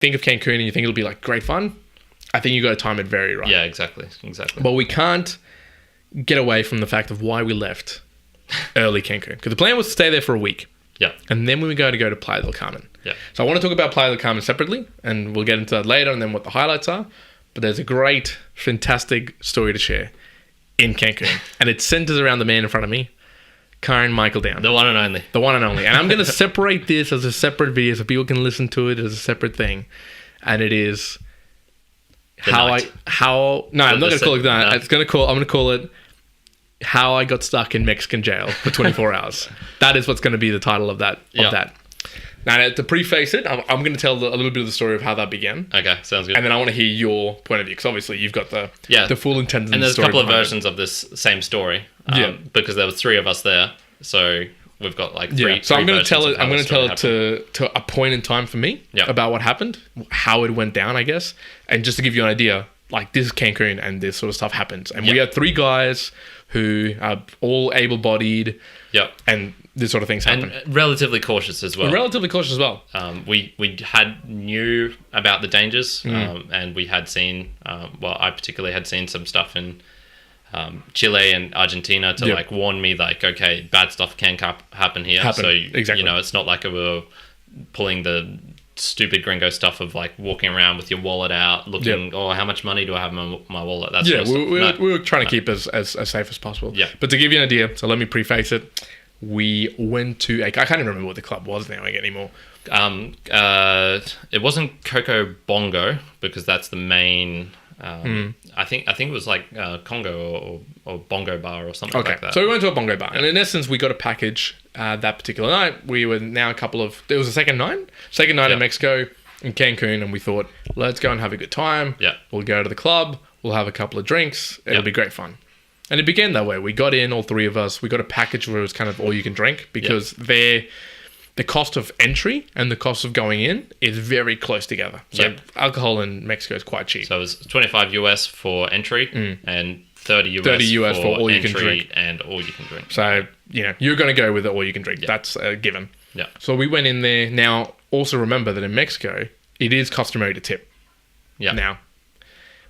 think of Cancun and you think it'll be like great fun, I think you got to time it very right. Yeah, exactly. But we can't get away from the fact of why we left early Cancun. Because the plan was to stay there for a week. Yeah. And then we go to Playa del Carmen. Yeah. So I want to talk about Playa del Carmen separately, and we'll get into that later and then what the highlights are. But there's a great, fantastic story to share in Cancun. And it centers around the man in front of me, Kyrin Michael Down. The one and only. The one and only. And I'm going to separate this as a separate video so people can listen to it as a separate thing. And it is I'm not going to call it that. I'm going to call it How I Got Stuck in Mexican Jail for 24 Hours. That is what's going to be the title of that. Now, to preface it, I'm going to tell a little bit of the story of how that began. Okay, sounds good. And then I want to hear your point of view, because obviously you've got the full intent of the story. And there's a couple of versions of this same story. Because there was 3 of us there. So we've got like three. So I'm going to tell it. To to a point in time for me about what happened, how it went down, I guess, and just to give you an idea, like this is Cancun and this sort of stuff happens, and we had 3 guys who are all able-bodied. Yep. And this sort of things happen. And relatively cautious as well. We knew about the dangers, and we had seen. I particularly had seen some stuff in Chile and Argentina to like warn me, like, okay, bad stuff can happen here. Exactly. It's not like we're pulling the stupid gringo stuff of like walking around with your wallet out, looking, how much money do I have in my wallet? That's we were trying to keep as safe as possible. Yeah. But to give you an idea, so let me preface it. We went to I can't even remember what the club was now anymore. It wasn't Coco Bongo because that's the main. I think it was like Congo or Bongo Bar or something like that. So we went to a Bongo Bar, and in essence, we got a package that particular night. We were now there was a second night in Mexico, in Cancun, and we thought, let's go and have a good time. Yeah. We'll go to the club, we'll have a couple of drinks, it'll be great fun. And it began that way. We got in, all 3 of us, we got a package where it was kind of all you can drink, because the cost of entry and the cost of going in is very close together. So alcohol in Mexico is quite cheap. So it was $25 US for entry and $30 US for all you can drink. And all you can drink. So, you're going to go with it all you can drink. That's a given. Yeah. So we went in there. Now, also remember that in Mexico, it is customary to tip. Yeah. Now,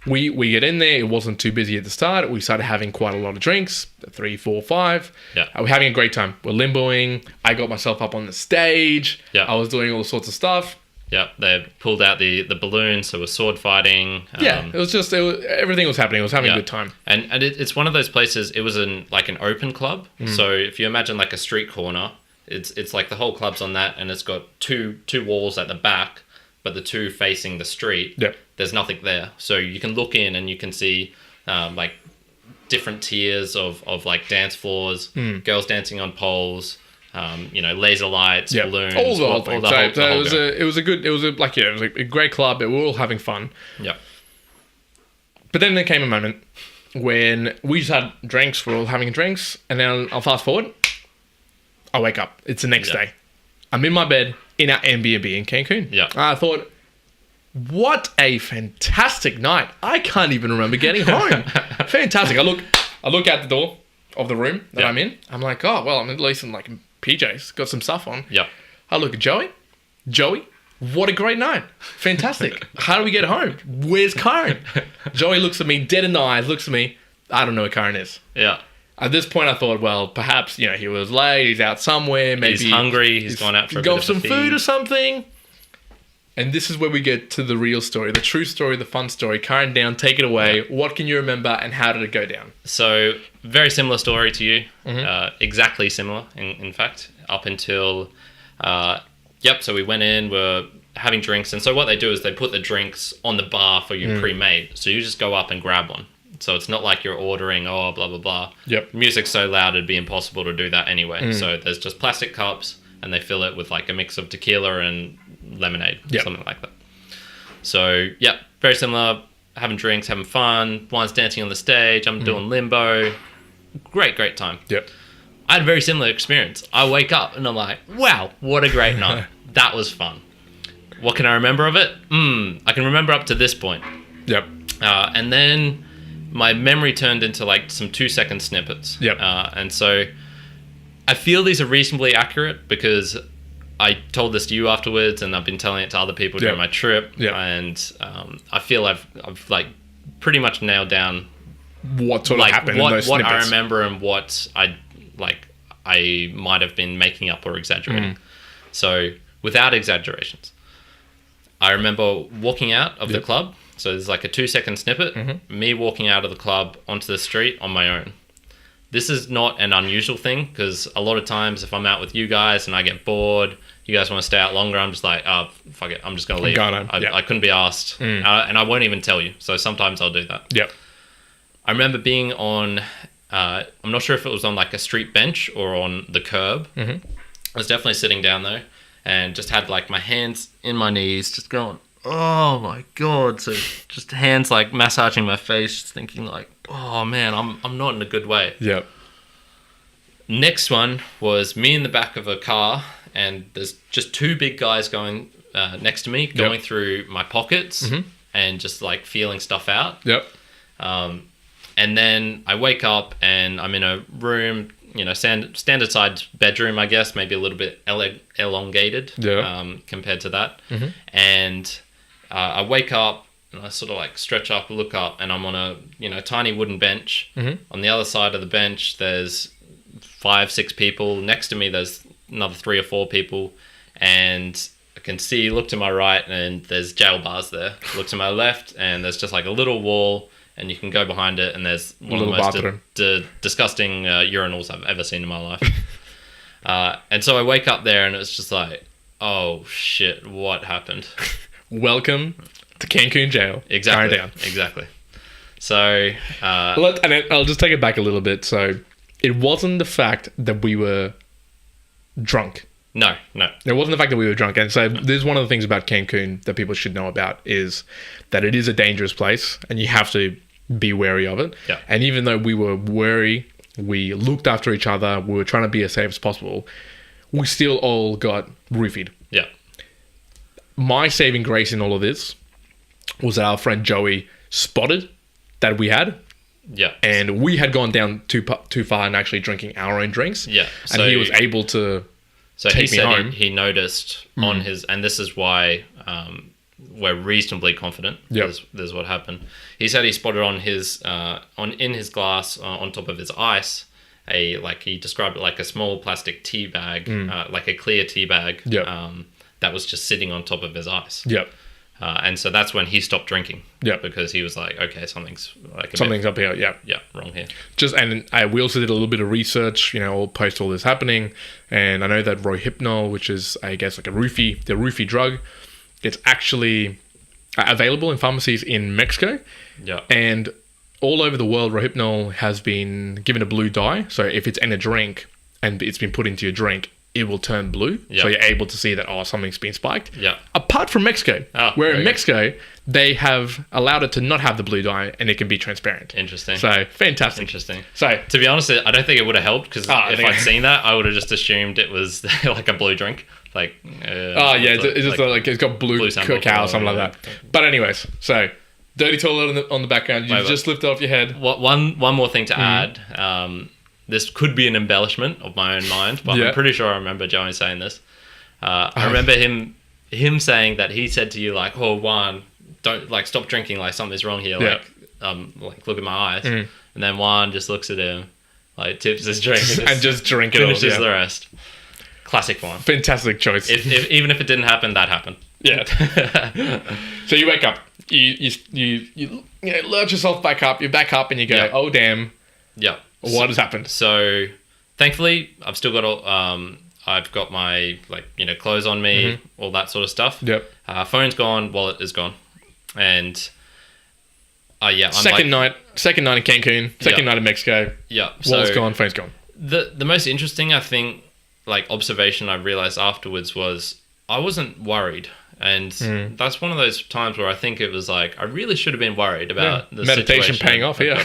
we get in there. It wasn't too busy at the start. We started having quite a lot of drinks, 3, 4, 5. Yeah. We're having a great time. We're limboing. I got myself up on the stage. Yeah. I was doing all sorts of stuff. Yeah. They pulled out the balloons, so we're sword fighting. Everything was happening. I was having a good time. And it's one of those places. It was an open club. So if you imagine like a street corner, it's like the whole club's on that, and it's got two walls at the back, but the 2 facing the street. Yeah. There's nothing there. So you can look in and you can see like different tiers of like dance floors, girls dancing on poles, laser lights, balloons, all the whole thing. It was a great club. We were all having fun. Yeah. But then there came a moment when we just had drinks, we're all having drinks, and then I'll fast forward. I wake up. It's the next day. I'm in my bed in our Airbnb in Cancun. Yeah. I thought, what a fantastic night. I can't even remember getting home. Fantastic. I look out the door of the room that I'm in. I'm like, oh, well, I'm at least in like PJs. Got some stuff on. Yeah. I look at Joey, what a great night. Fantastic. How do we get home? Where's Kyrin? Joey looks at me, dead in the eyes, looks at me. I don't know where Kyrin is. Yeah. At this point, I thought, well, perhaps, he was late, he's out somewhere, maybe he's hungry, he's gone out for a bit of some food or something. And this is where we get to the real story, the true story, the fun story. Kyrin Down, take it away. Yeah. What can you remember and how did it go down? So, very similar story to you. Exactly similar, in fact, up until... so we went in, we're having drinks. And so what they do is they put the drinks on the bar for you pre-made. So you just go up and grab one. So it's not like you're ordering, blah, blah, blah. Yep. Music's so loud, it'd be impossible to do that anyway. So there's just plastic cups, and they fill it with like a mix of tequila and lemonade, something like that. So, very similar. Having drinks, having fun. One's dancing on the stage. I'm doing limbo. Great time. Yep. I had a very similar experience. I wake up, and I'm like, wow, what a great night. That was fun. What can I remember of it? I can remember up to this point. Yep. And then... my memory turned into like some 2-second snippets. Yep. And so I feel these are reasonably accurate because I told this to you afterwards, and I've been telling it to other people during my trip. Yeah. And I feel I've like pretty much nailed down what sort of happened in those what I snippets. remember and what I might have been making up or exaggerating. So without exaggerations, I remember walking out of the club. So there's like a 2-second snippet. Me walking out of the club onto the street on my own. This is not an unusual thing, because a lot of times if I'm out with you guys and I get bored, you guys want to stay out longer, I'm just like, oh, fuck it, I'm just going to leave. I couldn't be asked. And I won't even tell you. So sometimes I'll do that. Yep. I remember being on, I'm not sure if it was on like a street bench or on the curb. I was definitely sitting down though, and just had like my hands in my knees, just going, oh my God. So just hands like massaging my face, just thinking like, oh man, I'm not in a good way. Yep. Next one was me in the back of a car, and there's just 2 big guys going next to me, going through my pockets and just like feeling stuff out. Yep. And then I wake up and I'm in a room, you know, standard sized bedroom, I guess, maybe a little bit elongated compared to that. And I wake up and I sort of like stretch up, look up, and I'm on a, you know, tiny wooden bench. On the other side of the bench, there's 5-6 people. Next to me, there's another 3 or 4 people. And I can see, look to my right, and there's jail bars there. Look to my left, and there's just like a little wall, and you can go behind it, and there's one of the most disgusting urinals I've ever seen in my life. And so I wake up there, and it's just like, oh shit, what happened? Welcome to Cancun jail. Exactly. So, I'll just take it back a little bit. So, it wasn't the fact that we were drunk. No. It wasn't the fact that we were drunk. And so, this is one of the things about Cancun that people should know about, is that it is a dangerous place, and you have to be wary of it. Yeah. And even though we were wary, we looked after each other, we were trying to be as safe as possible, we still all got roofied. Yeah. My saving grace in all of this was that our friend Joey spotted that we had. Yeah. And we had gone down too far and actually drinking our own drinks. Yeah. And he was able to take me home. He noticed on his, and this is why we're reasonably confident. This is what happened. He said he spotted on his in his glass on top of his ice, he described it like a small plastic tea bag, like a clear tea bag. That was just sitting on top of his ice. And so that's when he stopped drinking. Because he was like, okay, something's up here. Wrong here. We also did a little bit of research, all post all this happening, and I know that Rohypnol, which is, I guess, like the roofie drug, it's actually available in pharmacies in Mexico. And all over the world, Rohypnol has been given a blue dye. So if it's in a drink and it's been put into your drink, it will turn blue. So you're able to see that, something's been spiked. Apart from Mexico, where in Mexico, they have allowed it to not have the blue dye and it can be transparent. Interesting. So, fantastic. Interesting. So, to be honest, I don't think it would have helped, because if I'd seen that, I would have just assumed it was like a blue drink. It's got blue cacao or something like that. But anyways, so dirty toilet on the background. You just lift it off your head. One more thing to add. This could be an embellishment of my own mind, but I'm pretty sure I remember Joey saying this. I remember him saying that he said to you, like, "Oh, Juan, don't stop drinking. Like, something's wrong here. Look at my eyes." And then Juan just looks at him, tips his drink and just drink it. Finishes the rest. Classic Juan. Fantastic choice. Even if it didn't happen, that happened. So you wake up, you lurch yourself back up. You're back up, and you go, "Oh damn." What has happened? So, thankfully, I've still got I've got my clothes on me, all that sort of stuff. Phone's gone, wallet is gone, and second night in Cancun, second night in Mexico. Wallet's gone, phone's gone. The most interesting, I think, observation I realized afterwards was I wasn't worried. And that's one of those times where I think it was I really should have been worried about the meditation situation paying off here.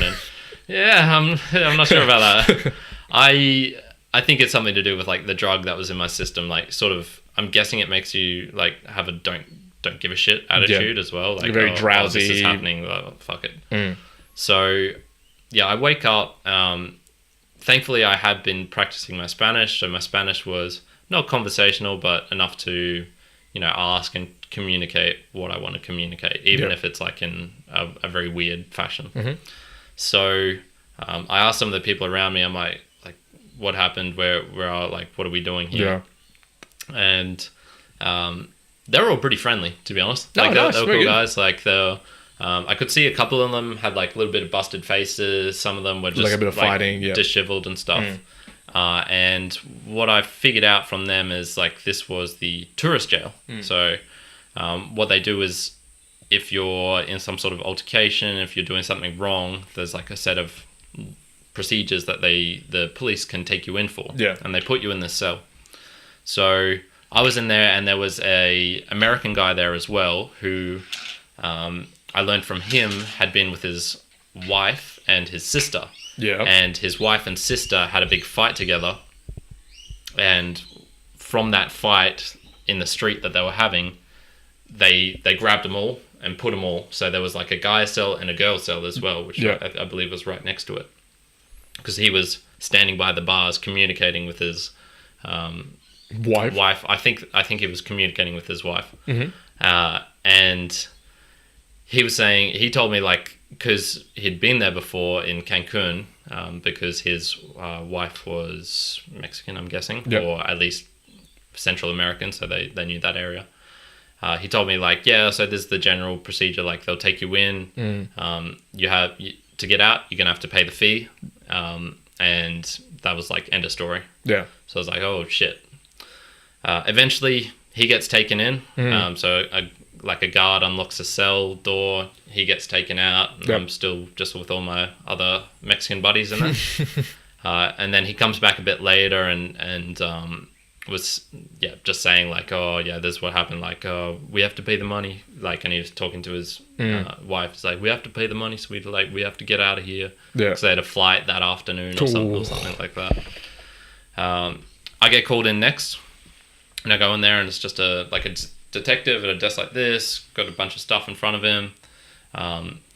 I'm not sure about that. I think it's something to do with the drug that was in my system. I'm guessing it makes you have a don't give a shit attitude as well. You're very drowsy. This is happening. Fuck it. So I wake up. Thankfully, I had been practicing my Spanish, so my Spanish was not conversational, but enough to, ask and communicate what I want to communicate, even if it's like in a very weird fashion. Mm-hmm. So I asked some of the people around me, I'm like, what happened? Where are, like, what are we doing here? Yeah. And they were all pretty friendly, to be honest. Oh, Like, nice. they were Very cool good. guys. Like, I could see a couple of them had like a little bit of busted faces. Some of them were just Like a bit of fighting, yeah. disheveled and stuff. And what I figured out from them is like this was the tourist jail. So what they do is if you're in some sort of altercation, if you're doing something wrong, there's like a set of procedures that the police can take you in for. Yeah. And they put you in this cell. So I was in there, and there was a American guy there as well who I learned from him had been with his wife and his sister. Yeah. And his wife and sister had a big fight together. And from that fight in the street that they were having, they grabbed them all and put them all. So there was like a guy cell and a girl cell as well, which I believe was right next to it. Because he was standing by the bars communicating with his wife. I think he was communicating with his wife. Mm-hmm. And he told me, like, because he'd been there before in Cancun, because his wife was Mexican, I'm guessing, or at least Central American, so they knew that area. He told me, like, so there's the general procedure, like they'll take you in, to get out, you're gonna have to pay the fee, and that was like end of story. Yeah. So I was like, oh shit. Eventually, he gets taken in. So a guard unlocks a cell door. He gets taken out. And I'm still just with all my other Mexican buddies in there. And then he comes back a bit later and was just saying like, oh yeah, this is what happened. Like, we have to pay the money. Like, and he was talking to his wife. It's like, we have to pay the money, so we have to get out of here. Yeah. Because they had a flight that afternoon or something like that. I get called in next. And I go in there, and it's just a detective at a desk like this, got a bunch of stuff in front of him,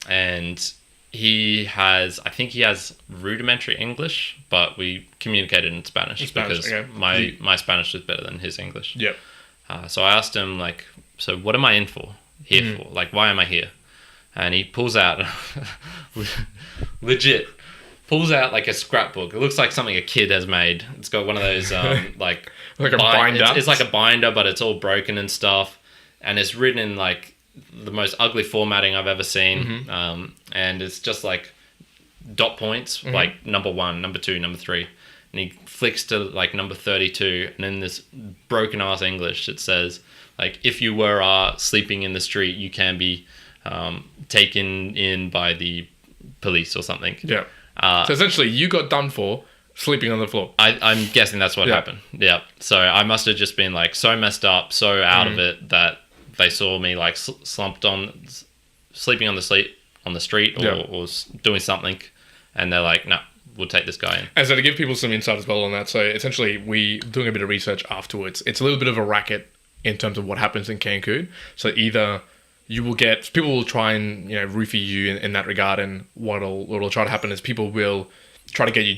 and I think he has rudimentary English, but we communicated in Spanish because my Spanish is better than his English. Yep. So I asked him, like, so what am I in for? Here for? Like, why am I here? And he pulls out, legit, like a scrapbook. It looks like something a kid has made. It's got one of those like a binder. It's like a binder, but it's all broken and stuff. And it's written in like the most ugly formatting I've ever seen. And it's just like dot points, like number 1, number 2, number 3. And he flicks to like number 32. And in this broken ass English, it says, like, if you were sleeping in the street, you can be taken in by the police or something. Yeah. So essentially, you got done for sleeping on the floor. I'm guessing that's what happened. Yeah. So I must have just been like so messed up, so out of it that they saw me like slumped on, sleeping on the street or doing something, and they're like, no, we'll take this guy in. And so to give people some insight as well on that, so essentially we doing a bit of research afterwards. It's a little bit of a racket in terms of what happens in Cancun. So either people will try and roofie you in that regard, and what'll try to happen is people will try to get you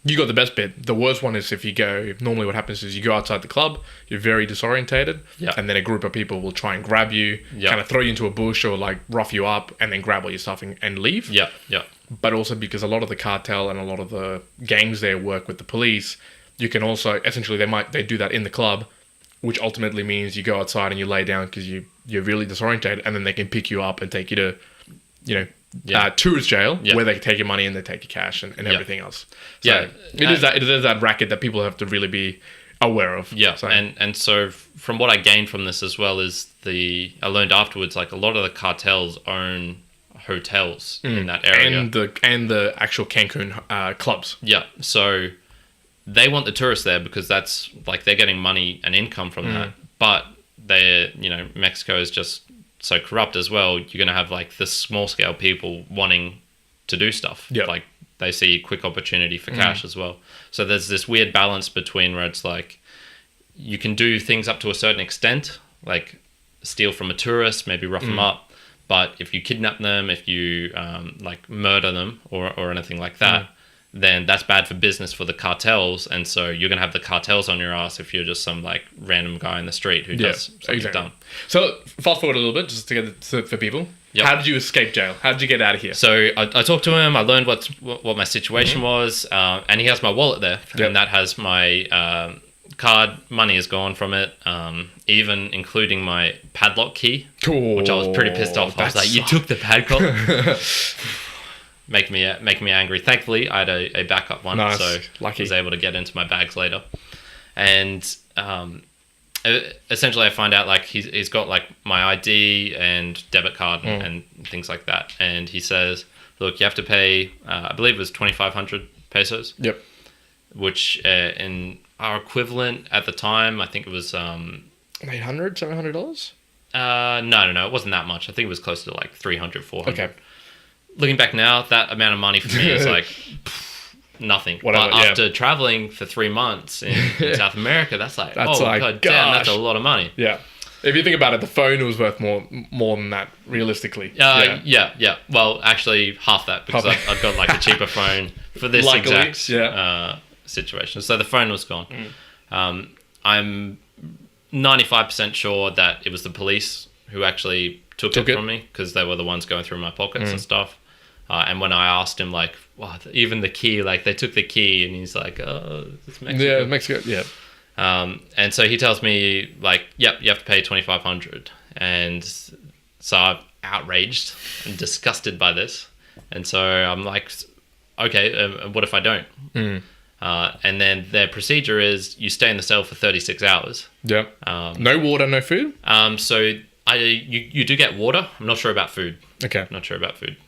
you got the best bit. The worst one is if you go, normally what happens is you go outside the club, you're very disorientated, and then a group of people will try and grab you, kind of throw you into a bush or like rough you up, and then grab all your stuff and leave. Yeah. But also because a lot of the cartel and a lot of the gangs there work with the police, you can also, essentially they do that in the club, which ultimately means you go outside and you lay down because you're really disorientated, and then they can pick you up and take you to, tourist jail, where they take your money and they take your cash and everything else. So it is that racket that people have to really be aware of. Yeah, so. And so from what I gained from this as well is I learned afterwards, like a lot of the cartels own hotels in that area. And the actual Cancun clubs. Yeah, so they want the tourists there because that's like they're getting money and income from that. But Mexico is just so corrupt as well. You're gonna have like the small scale people wanting to do stuff. Yeah, like they see quick opportunity for cash as well. So there's this weird balance between where it's like you can do things up to a certain extent, like steal from a tourist, maybe rough them up. But if you kidnap them, if you like murder them or anything like that, then that's bad for business for the cartels, and so you're gonna have the cartels on your ass if you're just some like random guy in the street who does something dumb. So fast forward a little bit, just to get it for people. Yep. How did you escape jail? How did you get out of here? So I talked to him. I learned what my situation was, and he has my wallet there, and that has my card. Money is gone from it, even including my padlock key, which I was pretty pissed off. I was like, "You took the padlock." Make me angry. Thankfully, I had a backup one, so lucky. I was able to get into my bags later. And essentially, I find out like he's got like my ID and debit card and things like that. And he says, "Look, you have to pay. I believe it was 2,500 pesos. Yep. Which in our equivalent at the time, I think it was $800, $700. No, it wasn't that much. I think it was close to like 300, 400. Okay. Looking back now, that amount of money for me is like nothing. Whatever, but after traveling for 3 months in South America, that's like, god damn, that's a lot of money. Yeah. If you think about it, the phone was worth more than that, realistically. Yeah. Well, actually, half that, because I've got like a cheaper phone for this exact situation. So the phone was gone. I'm 95% sure that it was the police who actually took it from me, because they were the ones going through my pockets and stuff. And when I asked him, like, even the key, like, they took the key, and he's like, oh, it's Mexico. Yeah, Mexico, yeah. And so he tells me, like, yep, you have to pay 2,500. And so I'm outraged and disgusted by this. And so I'm like, okay, what if I don't? And then their procedure is you stay in the cell for 36 hours. Yeah. No water, no food? So you do get water. I'm not sure about food. Okay. Not sure about food.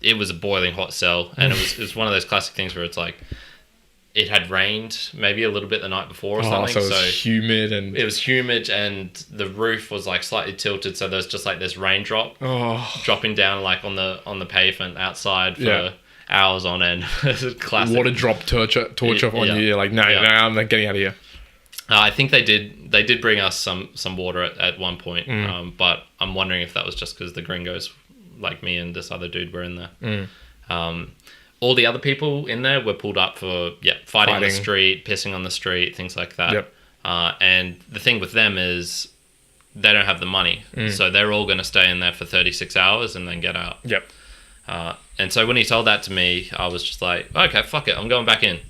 It was a boiling hot cell, and it was one of those classic things where it's like it had rained maybe a little bit the night before or something. So it was humid, and it was humid, and the roof was like slightly tilted, so there's just like this raindrop dropping down like on the pavement outside for hours on end. Classic water drop torture on you. You're like, no, I'm not getting out of here. I think they did bring us some water at one point, but I'm wondering if that was just because the gringos like me and this other dude were in there. All the other people in there were pulled up for fighting on the street, pissing on the street, things like that. Yep. And the thing with them is they don't have the money, so they're all going to stay in there for 36 hours and then get out. Yep. And so when he told that to me, I was just like, okay, fuck it, I'm going back in.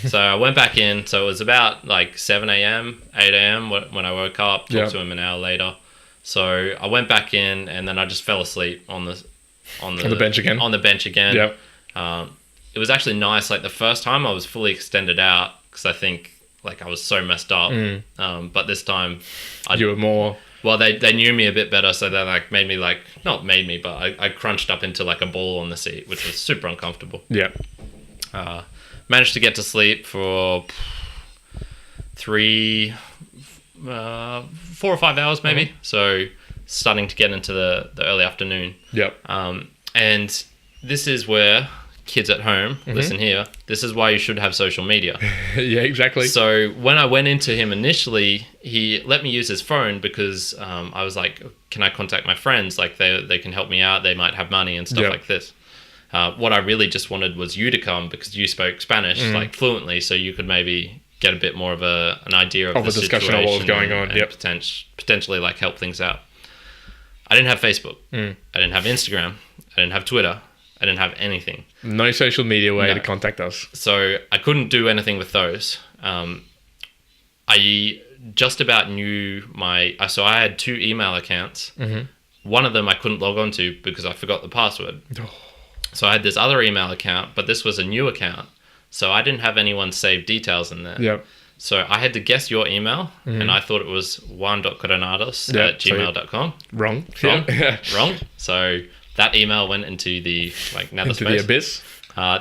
So I went back in. So it was about like 7 a.m., 8 a.m. when I woke up, talked to him an hour later. So I went back in, and then I just fell asleep on the bench again. On the bench again. Yep. It was actually nice. Like the first time I was fully extended out because I think like I was so messed up. But this time you were more... Well, they knew me a bit better, so they like made me like... Not made me, but I crunched up into like a ball on the seat, which was super uncomfortable. Yeah. Managed to get to sleep for 4 or 5 hours maybe. So starting to get into the early afternoon. Yep. And this is where... kids at home, listen here. This is why you should have social media. Yeah, exactly. So when I went into him initially, he let me use his phone because I was like, can I contact my friends? Like they can help me out. They might have money and stuff like this. What I really just wanted was you to come because you spoke Spanish like fluently, so you could maybe get a bit more of an idea of the discussion situation of what was going on. And potentially like help things out. I didn't have Facebook. I didn't have Instagram. I didn't have Twitter. I didn't have anything. No social media way to contact us. So I couldn't do anything with those. I just about knew so I had 2 email accounts. One of them I couldn't log on to because I forgot the password. So I had this other email account, but this was a new account. So I didn't have anyone save details in there. Yep. So I had to guess your email, and I thought it was juan.granados@gmail.com. Wrong. Wrong. So... that email went into the nether space. The abyss.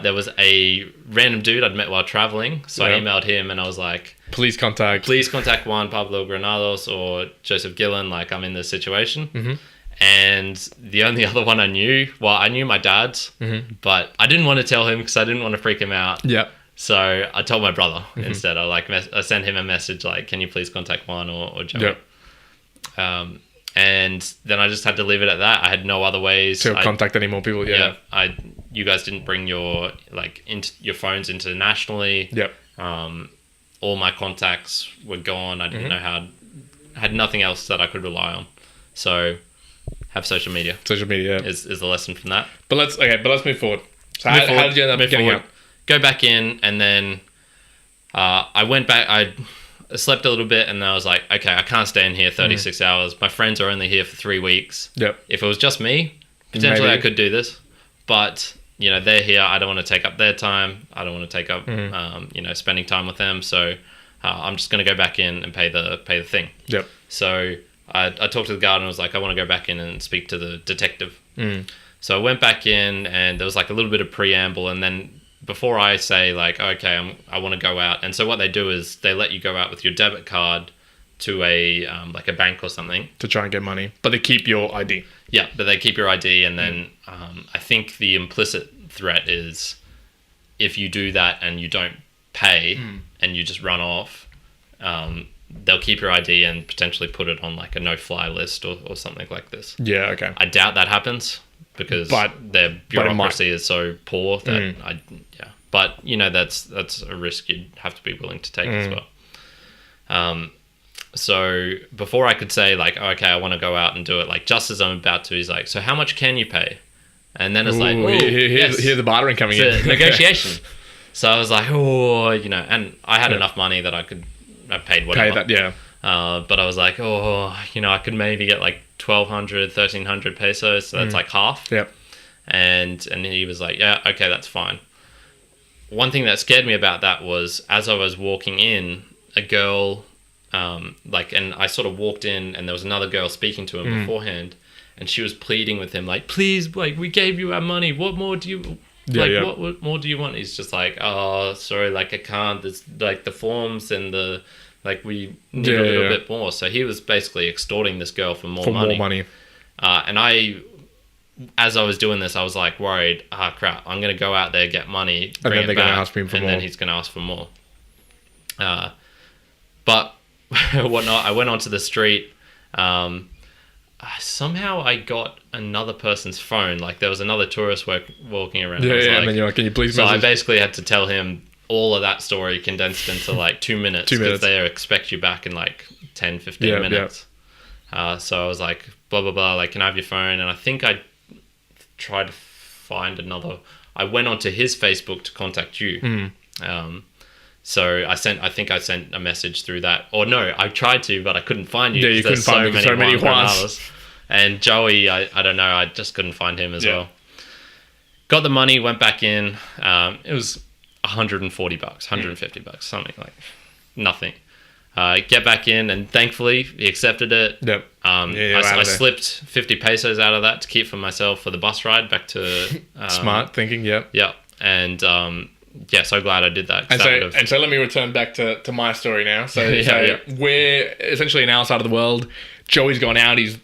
There was a random dude I'd met while traveling, so I emailed him and I was like, Please contact Juan Pablo Granados or Joseph Gillen, like I'm in this situation. And the only other one I knew, I knew my dad's, but I didn't want to tell him because I didn't want to freak him out. Yeah. So I told my brother instead. I sent him a message like, can you please contact Juan or Joe? Yep. And then I just had to leave it at that. I had no other ways to contact any more people. Yeah. I you guys didn't bring your your phones internationally. Yep. All my contacts were gone. I didn't know had nothing else that I could rely on. So have social media. Social media is the lesson from that. But let's move forward. So how did you end up getting out? Go back in, and then I went back. I slept a little bit, and I was like, okay, I can't stay in here 36 hours. My friends are only here for 3 weeks. Yep. If it was just me, potentially I could do this. But, they're here. I don't want to take up their time. I don't want to take up, spending time with them. So I'm just going to go back in and pay the thing. Yep. So I talked to the guard and was like, I want to go back in and speak to the detective. So I went back in, and there was like a little bit of preamble, and then before I say like, okay, I want to go out. And so what they do is they let you go out with your debit card to a like a bank or something. To try and get money. But they keep your ID. Yeah, but they keep your ID. And then I think the implicit threat is if you do that and you don't pay and you just run off, they'll keep your ID and potentially put it on like a no-fly list or something like this. Yeah, okay. I doubt that happens. Because their bureaucracy is so poor that But that's a risk you'd have to be willing to take as well. So before I could say like, okay, I want to go out and do it, like just as I'm about to, he's like, so how much can you pay? And then it's like, here's the bartering coming in. Negotiation. So I was like, and I had enough money that I paid whatever. Pay that, yeah. But I was like, I could maybe get like 1,200, 1,300 pesos. So that's like half. Yep. And he was like, yeah, okay, that's fine. One thing that scared me about that was as I was walking in, a girl, and I sort of walked in, and there was another girl speaking to him beforehand, and she was pleading with him, like, please, like, we gave you our money. What more do you... What more do you want? He's just like, oh, sorry, like I can't. There's like the forms and the we need a little bit more. So he was basically extorting this girl for more money. And as I was doing this, I was like worried. Crap! I'm gonna go out there, get money, and then they're gonna ask me for more. And then he's gonna ask for more. But whatnot? I went onto the street. Somehow I got another person's phone. Like there was another tourist walking around. And then you're like, can you please message? So I basically had to tell him all of that story condensed into like 2 minutes. 2 minutes. Because they expect you back in like 10, 15 minutes. So I was like, blah, blah, blah. Like, can I have your phone? And I think I tried to find another. I went onto his Facebook to contact you. So I think I sent a message through that. Or no, I tried to, but I couldn't find you. Yeah, you couldn't find so many ones. And Joey, I don't know, I just couldn't find him as well. Got the money, went back in. It was $140, $150, something like nothing. Get back in, and thankfully he accepted it. Yep. I slipped 50 pesos out of that to keep for myself for the bus ride back to... Smart thinking, yep. Yeah, and... so glad I did that. And so let me return back to my story now. So, we're essentially in our side of the world. Joey's gone out. He's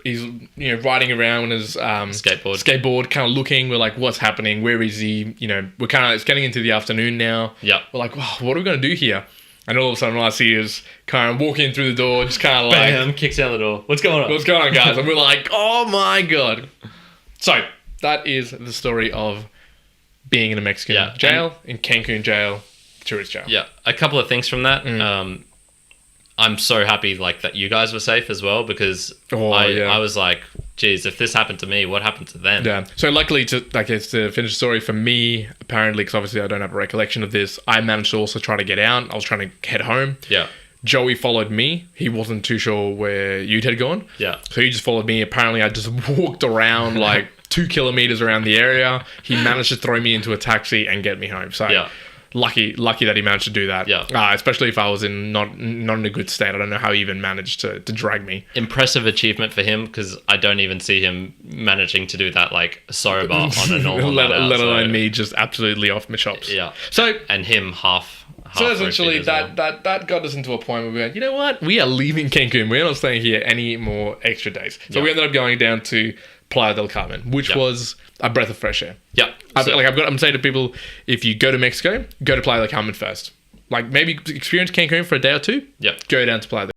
riding around on his skateboard, kind of looking. We're like, what's happening? Where is he? We're kind of, it's getting into the afternoon now. Yeah. We're like, wow, what are we going to do here? And all of a sudden, all I see is Kyrin walking through the door, just kind of like... Bam, kicks out the door. What's going on? What's going on, guys? And we're like, oh my God. So, that is the story of being in a Mexican jail, in Cancun jail, tourist jail. Yeah, a couple of things from that. I'm so happy that you guys were safe as well, because I was like, geez, if this happened to me, what happened to them? Yeah. So luckily, to finish the story, for me, apparently, because obviously I don't have a recollection of this, I managed to also try to get out. I was trying to head home. Yeah. Joey followed me. He wasn't too sure where you'd had gone. Yeah. So he just followed me. Apparently, I just walked around 2 kilometers around the area. He managed to throw me into a taxi and get me home. So lucky that he managed to do that. Yeah. Especially if I was in not in a good state. I don't know how he even managed to drag me. Impressive achievement for him, because I don't even see him managing to do that sober on a normal let alone me just absolutely off my chops. Yeah. So and him half. So essentially, that got us into a point where we went, you know what? We are leaving Cancun. We're not staying here any more extra days. So we ended up going down to Playa del Carmen, which was a breath of fresh air. Yeah. I'm saying to people, if you go to Mexico, go to Playa del Carmen first. Maybe experience Cancun for a day or two. Yeah. Go down to Playa del